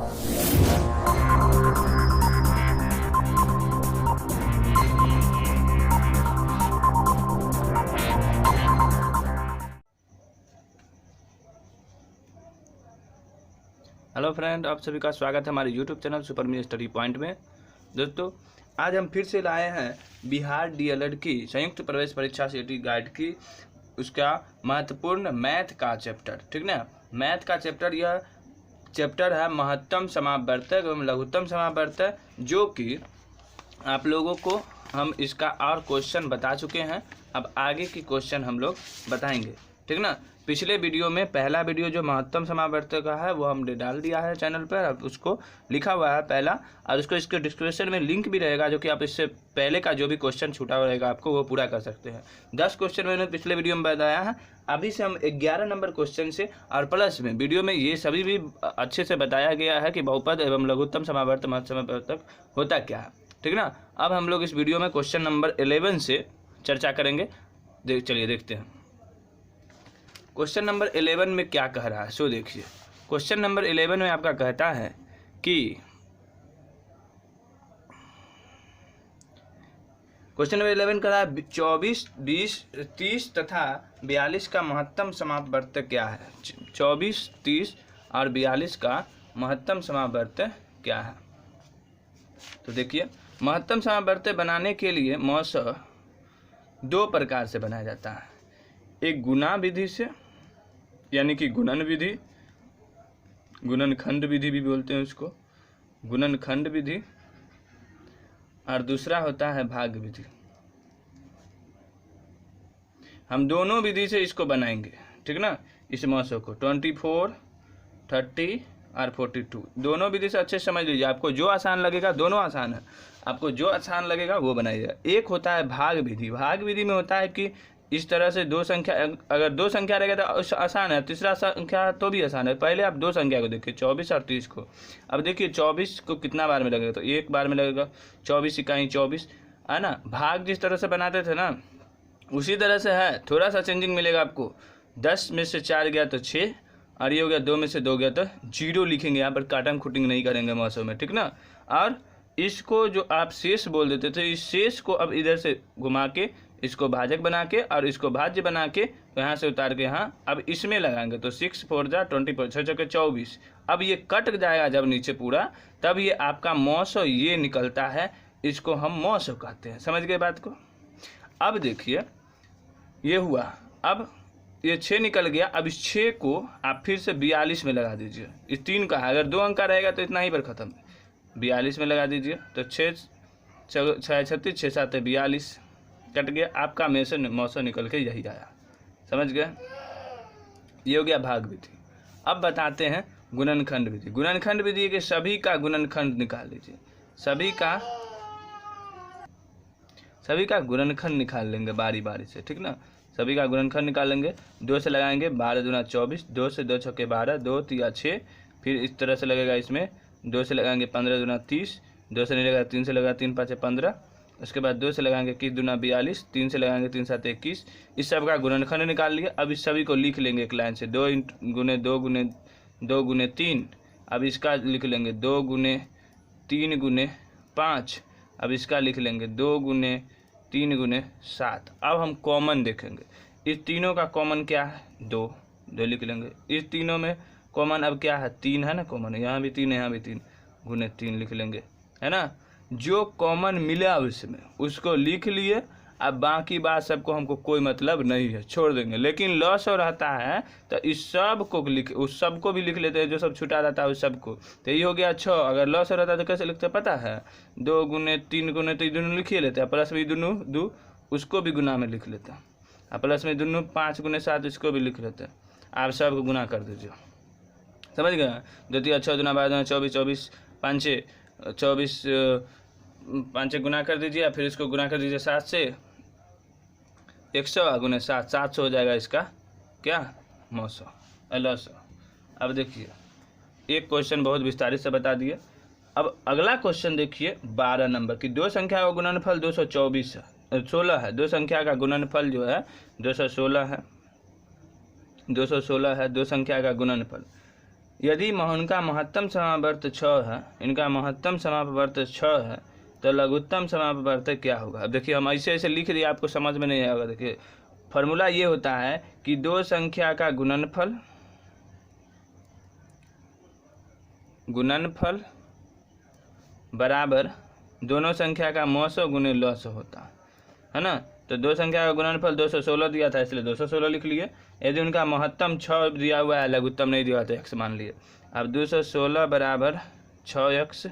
Hello friend, आप सभी का स्वागत है हमारे यूट्यूब चैनल सुपर मी स्टडी पॉइंट में। दोस्तों, आज हम फिर से लाए हैं बिहार डीएलएड की संयुक्त प्रवेश परीक्षा सीटी गाइड की उसका महत्वपूर्ण मैथ का चैप्टर, ठीक ना। मैथ का चैप्टर, यह चैप्टर है महत्तम समापवर्तक एवं लघुत्तम समापवर्तक, जो कि आप लोगों को हम इसका और क्वेश्चन बता चुके हैं। अब आगे की क्वेश्चन हम लोग बताएंगे, ठीक ना। पिछले वीडियो में पहला वीडियो जो महत्तम समापवर्तक का है वो हमने डाल दिया है चैनल पर, अब उसको लिखा हुआ है पहला, और उसको इसके डिस्क्रिप्शन में लिंक भी रहेगा, जो कि आप इससे पहले का जो भी क्वेश्चन छूटा हुआ रहेगा आपको वो पूरा कर सकते हैं। 10 क्वेश्चन मैंने पिछले वीडियो में बताया है। अभी से हम 11 नंबर क्वेश्चन से और प्लस में वीडियो में ये सभी भी अच्छे से बताया गया है कि बहुपद एवं लघुत्तम समापवर्तक महत्तम समापवर्तक होता क्या है, ठीक ना। अब हम लोग इस वीडियो में क्वेश्चन नंबर 11 से चर्चा करेंगे। चलिए देखते हैं क्वेश्चन नंबर 11 में क्या कह रहा है। सो देखिए, क्वेश्चन नंबर 11 में आपका कहता है कि क्वेश्चन नंबर 11 कह रहा है 24, 20, 30 तथा 42 का महत्तम समापवर्तक क्या है। 24, 30 और 42 का महत्तम समापवर्तक क्या है। तो देखिए, महत्तम समापवर्तक बनाने के लिए मौसम 2 प्रकार से बनाया जाता है। एक गुणा विधि से, यानी कि गुणन विधि, गुणनखंड विधि भी बोलते हैं उसको, गुणनखंड विधि, और दूसरा होता है भाग विधि। हम दोनों विधि से इसको बनाएंगे, ठीक ना। इस मौसम को 24, 30 और 42 दोनों विधि से अच्छे से समझ लीजिए। आपको जो आसान लगेगा, दोनों आसान है, आपको जो आसान लगेगा वो बनाइएगा। एक होता है भाग विधि। भाग विधि में होता है कि इस तरह से 2 संख्या, अगर 2 संख्या रहेगा तो आसान है, तीसरा संख्या तो भी आसान है। पहले आप 2 संख्या को देखिए, 24 और 30 को। अब देखिए 24 को कितना बार में लगेगा, तो एक बार में लगेगा। 24 इकाई 24 है ना। भाग जिस तरह से बनाते थे ना, उसी तरह से है, थोड़ा सा चेंजिंग मिलेगा आपको। 10 में से 4 गया तो 6, और ये हो गया 2 में से 2 गया तो 0 लिखेंगे। यहाँ पर काटन खुटिंग नहीं करेंगे मौसम में, ठीक ना। और इसको जो आप शेष बोल देते थे, इस शेष को अब इधर से घुमा के इसको भाजक बना के और इसको भाज्य बना के यहाँ से उतार के यहाँ अब इसमें लगाएंगे, तो 6 4 जा 24, 6 चौके 24। अब ये कट जाएगा जब नीचे पूरा, तब ये आपका मौसम ये निकलता है, इसको हम मौसम कहते हैं। समझ गए बात को। अब देखिए ये हुआ, अब ये 6 निकल गया। अब इस 6 को आप फिर से 42 में लगा दीजिए। इस 3 का है, अगर 2 अंक का रहेगा तो इतना ही पर ख़त्म। 42 में लगा दीजिए, तो 6 36, 6 7 42 कट गया। आपका मौसम निकल के यही आया। समझ गए। ये हो गया भाग विधि। अब बताते हैं गुणनखंड विधि। गुणनखंड विधि के सभी का गुणनखंड निकाल लीजिए। सभी का गुणनखंड निकाल लेंगे बारी बारी से, ठीक ना। सभी का गुणनखंड निकाल लेंगे। 2 से लगाएंगे, 12 दूना 24, 2 से 2 छक्के 12, 2 3 6। फिर इस तरह से लगेगा इसमें, 2 से लगाएंगे 15 दूना 30, 2 से नहीं लगा, 3 से लगा, 3 5 15। उसके बाद 2 से लगाएंगे 21 दूना 42, 3 से लगाएंगे 3 7 21। इस सब का गुणनखंड निकाल लिए। अब इस सभी को लिख लेंगे एक लाइन से, 2 गुने 2 गुने 2 गुने 3। अब इसका लिख लेंगे 2 गुने 3 गुने 5। अब इसका लिख लेंगे 2 गुने 3 गुने 7। अब हम कॉमन देखेंगे। इस तीनों का कॉमन क्या है, 2 लिख लेंगे। इस तीनों में कॉमन अब क्या है, 3 है ना कॉमन, यहाँ भी 3 है, यहाँ भी 3, गुने 3 लिख लेंगे, है ना। जो कॉमन मिला उसमें उसको लिख लिए। अब बाकी बात सबको हमको कोई मतलब नहीं है, छोड़ देंगे। लेकिन लॉस और रहता है तो इस सब को उस सब को भी लिख लेते हैं, जो सब छुटा रहता है उस सब को। तो ये हो गया 6। अगर लॉस रहता है तो कैसे लिखते हैं पता है, 2 गुने 3 गुने, तो ये दोनों लिखिए लेते हैं। प्लस में दोनों 2 उसको भी गुना में लिख लेते हैं, और प्लस में दोनों 5 गुने 7 इसको भी लिख लेते हैं। आप सब को गुना कर दीजिए। समझ गए। 2 3 6 दूना 12 24, 24 5 24, 5 गुना कर दीजिए। फिर इसको गुना कर दीजिए 7 से, 100 गुने 7, 700 हो जाएगा इसका क्या, मौसम लॉस। अब देखिए एक क्वेश्चन बहुत विस्तारित से बता दिए। अब अगला क्वेश्चन देखिए 12 नंबर की। 2 संख्या का गुणनफल 224 है, 16 है। 2 संख्या का गुणनफल जो है 216 है, 216 है 2 संख्या का गुणनफल। यदि इनका महत्तम समापवर्त 6 है, इनका महत्तम समापवर्त 6 है, तो लघुत्तम समापवर्त क्या होगा। अब देखिए हम ऐसे ऐसे लिख दिए, आपको समझ में नहीं आएगा। देखिए फॉर्मूला ये होता है कि दो संख्या का गुणनफल बराबर दोनों संख्या का मौसो गुने लॉसो होता है ना। तो दो संख्या का गुणनफल 216 दिया था, इसलिए 216 लिख लिए। यदि उनका महत्तम 6 दिया हुआ है, लघुत्तम नहीं दिया तो x मान लिए। अब 216 बराबर 6x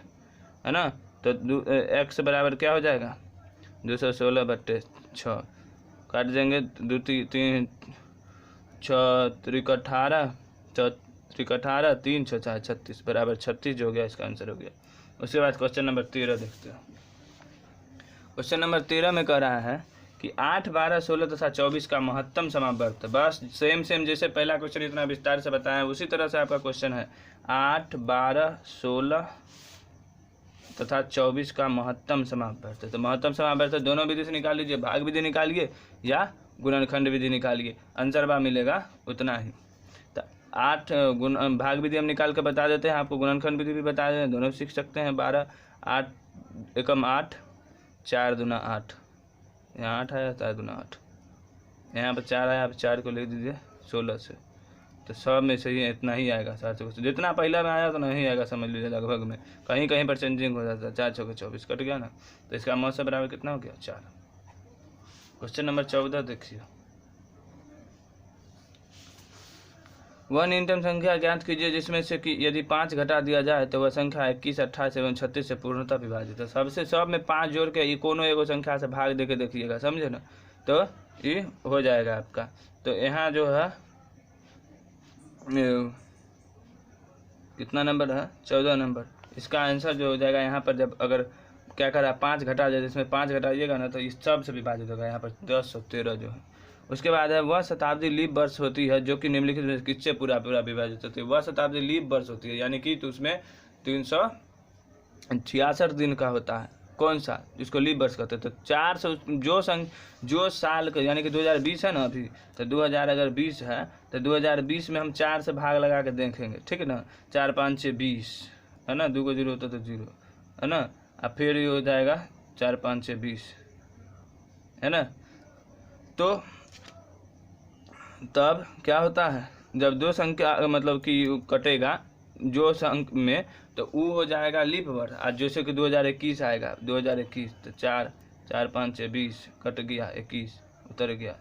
है ना, तो x बराबर क्या हो जाएगा 216/6 काट देंगे, 2 3 6 त्रिक 18 त्रिक 18 3 6 4 36 बराबर 36 जो हो गया, इसका आंसर हो गया। उसके बाद क्वेश्चन नंबर 13 देखते हैं। क्वेश्चन नंबर 13 में कह रहा है कि 8, 12, 16 तथा 24 का महत्तम समापवर्त। बस सेम जैसे पहला क्वेश्चन इतना विस्तार से बताया है, उसी तरह से आपका क्वेश्चन है। 8, 12, 16 तथा 24 का महत्तम समापवर्त। तो महत्तम समापवर्त दोनों विधि से निकाल लीजिए, भाग विधि निकालिए या गुणनखंड विधि निकालिए, आंसर बा मिलेगा उतना ही। तो 8 भाग विधि हम निकाल कर बता देते हैं, आपको गुणनखंड विधि भी बता देते हैं, दोनों सीख सकते हैं। 12 8 एकम 8 4 दूना 8, यहाँ 8 आया, 4 दूना 8, यहाँ पर 4 आया, आप 4 को ले दीजिए 16 से, तो सब में से ही इतना ही आएगा। 4 चौके जितना पहला में आया उतना ही आएगा, समझ लीजिए लगभग में, कहीं कहीं पर चेंजिंग हो जाता है। 4 चौके 24 कट गया ना, तो इसका मौसम बराबर कितना हो गया 4। क्वेश्चन नंबर 14 देखिए। वह न्यूनतम संख्या ज्ञात कीजिए जिसमें से कि यदि 5 घटा दिया जाए तो वह संख्या 21, 28 एवं 36 से पूर्णतः विभाजित है। सब में 5 जोड़ के ये कोनो एगो संख्या से भाग दे के देखिएगा, समझे ना, तो ये हो जाएगा आपका। तो यहाँ जो है कितना नंबर है 14 नंबर, इसका आंसर जो हो जाएगा यहाँ पर, जब अगर क्या करा 5 घटा जाए, जिसमें 5 घटाइएगा ना तो इस सब से विभाजित होगा, यहाँ पर 10 और 13 जो है। उसके बाद है वह शताब्दी लीप वर्ष होती है जो कि निम्नलिखित में किससे पूरा विभाजित होती है। वह शताब्दी लीप वर्ष होती है, यानी कि तो उसमें 366 दिन का होता है। कौन सा, जिसको लीप वर्ष कहते हैं। तो 400 जो साल का, यानी कि 2020 है ना अभी, तो 2020 है तो 2020 में हम 4 से भाग लगा के देखेंगे, ठीक है ना। 4 5 6 20 है ना, 2 को 0 होता तो 0 है ना, अब फिर ये हो जाएगा 4 5 6 20 है ना। तो तब क्या होता है, जब दो संख्या मतलब कि कटेगा जो अंक में, तो वो हो जाएगा लीप वर्ष। आज जैसे कि 2021 आएगा, 2021 तो 4 4 5 6 20 कट गया, 21 उतर गया,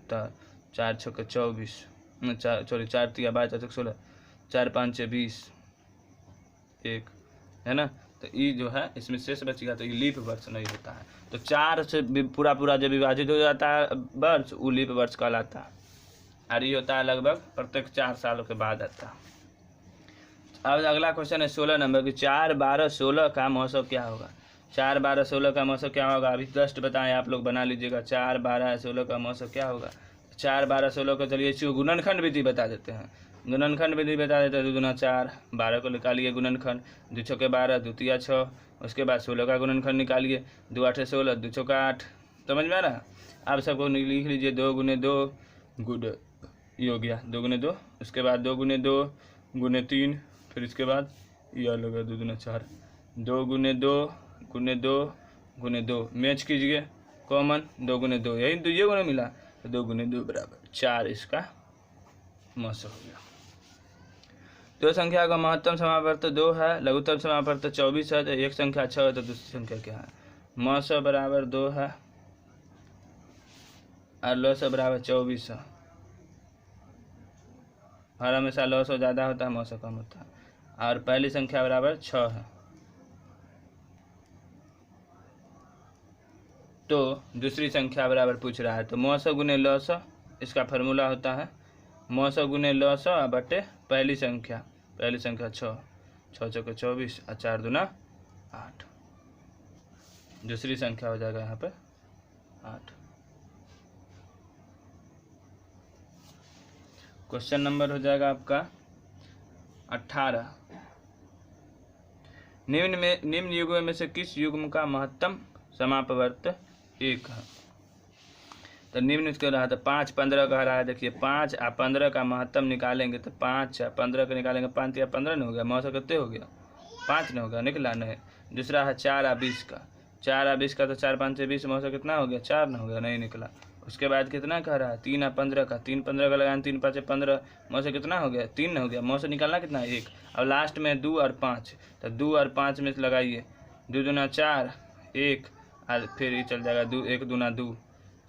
तो 4 6 24 4 3 22 4 16 4 5 6 20 1 है ना। तो ये जो है इसमें शेष बचेगा, तो ये लीप वर्ष नहीं होता है। तो 4 से पूरा जब विभाजित हो जाता है वर्ष, वो लीप वर्ष कहलाता है। और ये होता है लगभग प्रत्येक 4 सालों के बाद आता है। अब अगला क्वेश्चन है 16 नंबर की, 4 12 16 का मौसम क्या होगा। 4 12 16 का मौसम क्या होगा, अभी जस्ट बताएं, आप लोग बना लीजिएगा। 4 12 16 का मौसम क्या होगा। 4 12 16 को चलिए इसको गुणनखंड विधि बता देते हैं। गुणनखंड विधि बता देते हैं। 2 दूना 4, 12 को निकालिए गुणनखंड, 2 छक्के 12, 2 तिया 6, उसके बाद 16 का गुणनखंड निकालिए, 2 8 16, 2 चौका 8, समझ में आ रहा। आप सबको लिख लीजिए 2 गुने 2 गुड, ये हो गया 2 गुने 2, उसके बाद 2 गुने 2 गुने 3, फिर इसके बाद ये अलग है 2 दूना 4, 2 गुने 2 गुने 2 गुने 2, मैच कीजिए कॉमन, 2 गुने 2 यही तो ये गुने मिला, तो 2 गुने 2 बराबर 4 इसका मौसम हो गया। दो संख्या का महत्तम समापवर्त 2 है, लघुत्तम समापवर्त 24 है, तो एक संख्या 6 है, तो दूसरी संख्या क्या है। मौसम बराबर 2 है और लौसम बराबर 24 है। हर हमेशा लौसम ज़्यादा होता है, मौसम कम होता है। और पहली संख्या बराबर 6 है, तो दूसरी संख्या बराबर पूछ रहा है। तो मौसम गुने लौसम, इसका फार्मूला होता है मौसम गुने लौसम बटे पहली संख्या 6 6 चौके 24 और 4 दूना 8, दूसरी संख्या हो जाएगा यहाँ पे 8। क्वेश्चन नंबर हो जाएगा आपका 18। निम्न युग्म में से किस युग्म का महत्तम समापवर्त 1 है। तो निम्न क्यों रहा? तो 5 15 कह रहा है। देखिए 5 और 15 का महत्तम निकालेंगे तो 5 और 15 का निकालेंगे, 5 या 15 नहीं हो गया, मौसम कितने हो गया? 5 नहीं होगा, निकला नहीं। दूसरा है 4 और 20 का, 4 और 20 का तो 4 5 से 20 मौसम कितना हो गया? 4 नहीं हो गया, नहीं निकला। उसके बाद कितना कह रहा है? 3 और 15 का, 3 15 का लगाएं, 3 5 15 मौसम कितना हो गया? 3 नहीं हो गया, मौसम निकालना कितना है? 1। अब लास्ट में 2 और 5, तो 2 और 5 में से लगाइए, 2 दूना 4, 1 और फिर ये चल जाएगा 2, 1 दूना 2,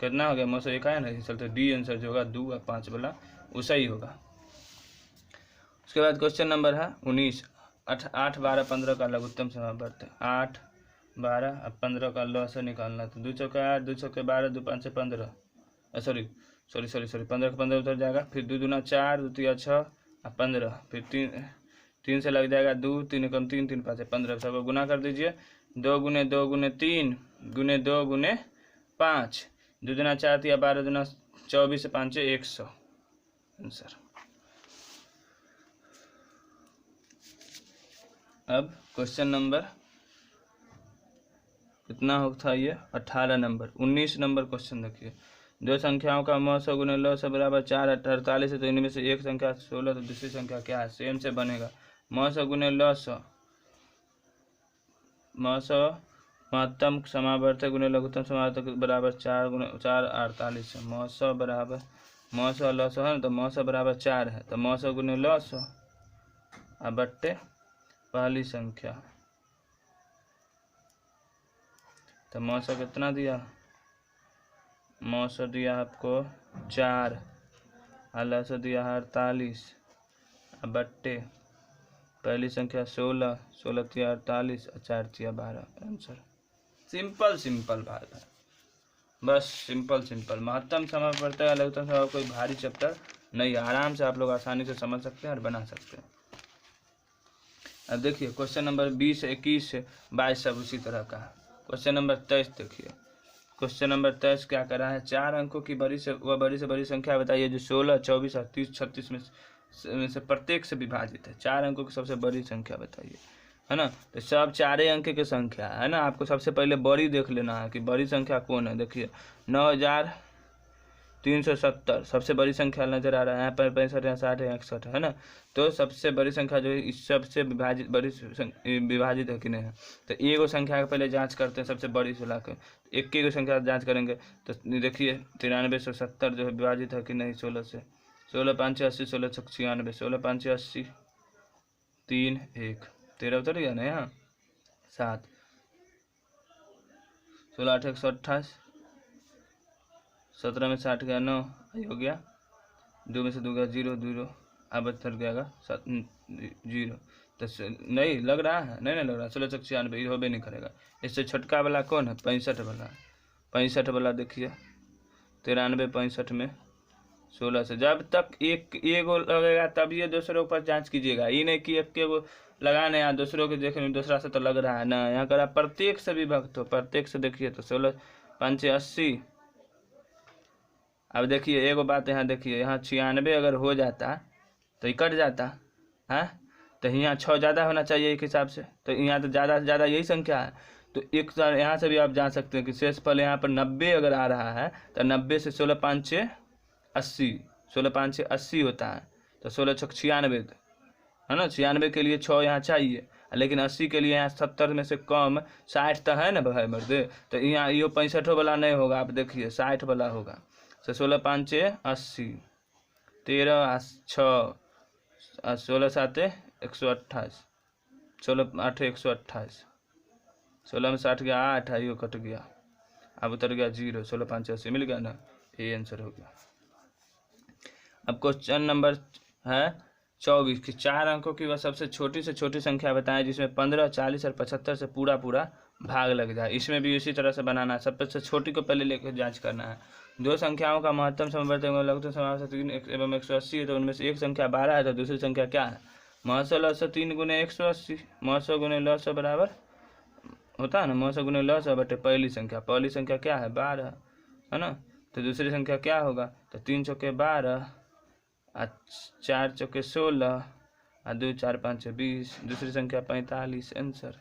कितना हो गया? मौसम 1 आया ना, चलते डी आंसर जो होगा 2 और 5 वाला उसा ही होगा। उसके बाद क्वेश्चन नंबर है 19। 8 12 15 का लघुत्तम समावर्त। 8 12 और 15 का लॉस निकालना। तो 2 चौके 8, 2 चौके 12, 2 5 15, सॉरी 15 का 15 उतर जाएगा। फिर 2 दूना 4, 2 तिया 6 और 15, फिर 3 से लग जाएगा 2, 3 कम 3, 3 5 15, सबको गुना कर दीजिए। 2 गुने 2 गुने 3 गुने 2 गुने 5, 2 दूना 4 तिया 12, दूना 24, 5 100 आंसर। अब क्वेश्चन नंबर कितना होता है ये? 18 नंबर। 19 नंबर क्वेश्चन देखिए, दो संख्याओं का मौसम गुने लॉस बराबर 4 48 है, तो इनमें से एक संख्या 16, तो दूसरी संख्या क्या है? सेम से बनेगा। मौसम गुने लॉस, मौसम महत्तम समावर्तक गुने लघुत्तम समावर्तक बराबर 4 गुने 4 48 है। मौसम बराबर मौसम लॉस है ना, तो मौसम बराबर 4 है, तो मौसम गुने लॉस अब बट्टे पहली संख्या, तो मौसम कितना दिया? मौसम दिया आपको 4, लॉस दिया है 48, अब बट्टे पहली संख्या 16, 16 तिया 48 और 4 तिया 12 आंसर। सिंपल बात है, बस सिंपल। महत्तम समावर्तक लघुत्तम समावर्तक कोई भारी चैप्टर नहीं, आराम से आप लोग आसानी से समझ सकते हैं और बना सकते हैं। अब देखिए क्वेश्चन नंबर 20, 21, 22 सब उसी तरह का है। क्वेश्चन नंबर 23 देखिए, क्वेश्चन नंबर 23 क्या कर रहा है? 4 अंकों की बड़ी से बड़ी संख्या बताइए जो 16, 24 और 30, 36 में से प्रत्येक से विभाजित है। 4 अंकों की सबसे बड़ी संख्या बताइए, है ना। तो सब 4 अंक की संख्या है ना, आपको सबसे पहले बड़ी देख लेना है कि बड़ी संख्या कौन है। देखिए 9370 सबसे बड़ी संख्या नजर आ रहा है यहाँ पर, 65 या 60 या 61 है ना। तो सबसे बड़ी संख्या जो है इस सबसे विभाजित है कि नहीं है। तो एगो संख्या का पहले जांच करते हैं, सबसे बड़ी से लाकर एक को संख्या जांच करेंगे। तो देखिए 9370 जो है विभाजित है कि नहीं 16 से। 16 5 80, 16 96, 16 5 80, 3 1 13 उतर गया ना यहाँ 7, 16 8 128, 17 में 60 गया 9 हो गया, 2 में से 2 गया 0 0, अब उतर गया 0। तो नहीं लग रहा है, नहीं लग रहा। 16 96 ये हो भी नहीं करेगा। इससे छोटका वाला कौन है? 65 वाला। 65 वाला देखिए 93 65 में 16 से। जब तक एगो लगेगा तब ये दूसरों पर जांच कीजिएगा, ये नहीं कि एक को लगाने या दूसरों के देखने दूसरा से तो लग रहा है ना। यहाँ करा प्रत्येक से विभक्त हो, प्रत्येक से देखिए तो 16 5 80। अब देखिए एगो बात यहाँ देखिए, यहाँ 96 अगर हो जाता तो ये कट जाता है, तो यहाँ 6 ज़्यादा होना चाहिए एक हिसाब से, तो यहाँ तो ज़्यादा से ज़्यादा यही संख्या है। तो एक यहाँ से भी आप जान सकते हैं कि शेषफल यहाँ पर 90 अगर आ रहा है तो 90 से 16 5 80, 16 5 80 होता है, तो 16 6 96 है ना। 96 के लिए 6 यहाँ चाहिए, लेकिन 80 के लिए यहाँ 70 में से कम 60 तो है ना भाई मर्दे। तो यहाँ ये 65 वाला नहीं होगा, आप देखिए 60 वाला होगा। तो 16 5 80, 13 6, 16 7 128, 16 8 128, 16 में 60 गया 8, ये कट गया, अब उतर गया 0, 16 5 80 मिल गया ना, ये आंसर हो गया। अब क्वेश्चन नंबर है 24 कि 4 अंकों की वह सबसे छोटी से छोटी संख्या बताएं जिसमें 15, 40 और 75 से पूरा भाग लग जाए। इसमें भी इसी तरह से बनाना है, सबसे छोटी को पहले लेकर जांच करना है। दो संख्याओं का महत्तम समावर्तक लघुत्तम समावर्तक 3 एवं 180 है, तो उनमें से एक संख्या 12 है, तो दूसरी संख्या क्या है? मौसम लॉस 3 गुने 180, मौसम गुने लॉस बराबर होता है ना, मौसम गुने लॉस बटे पहली संख्या क्या है? 12 है ना। तो दूसरी संख्या क्या होगा? तो 3 चौके 12, 4 चौके 16, 2 4 5 20, दूसरी संख्या 45 आंसर।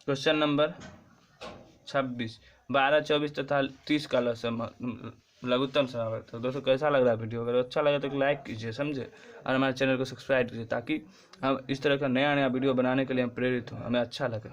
क्वेश्चन नंबर 26 12, 24 तथा 30 का लघुत्तम समावर्त। तो दोस्तों कैसा लग रहा है वीडियो? अगर अच्छा लगा तो लाइक कीजिए, समझे, और हमारे चैनल को सब्सक्राइब कीजिए, ताकि हम इस तरह का नया वीडियो बनाने के लिए हम प्रेरित हों, हमें अच्छा लगे।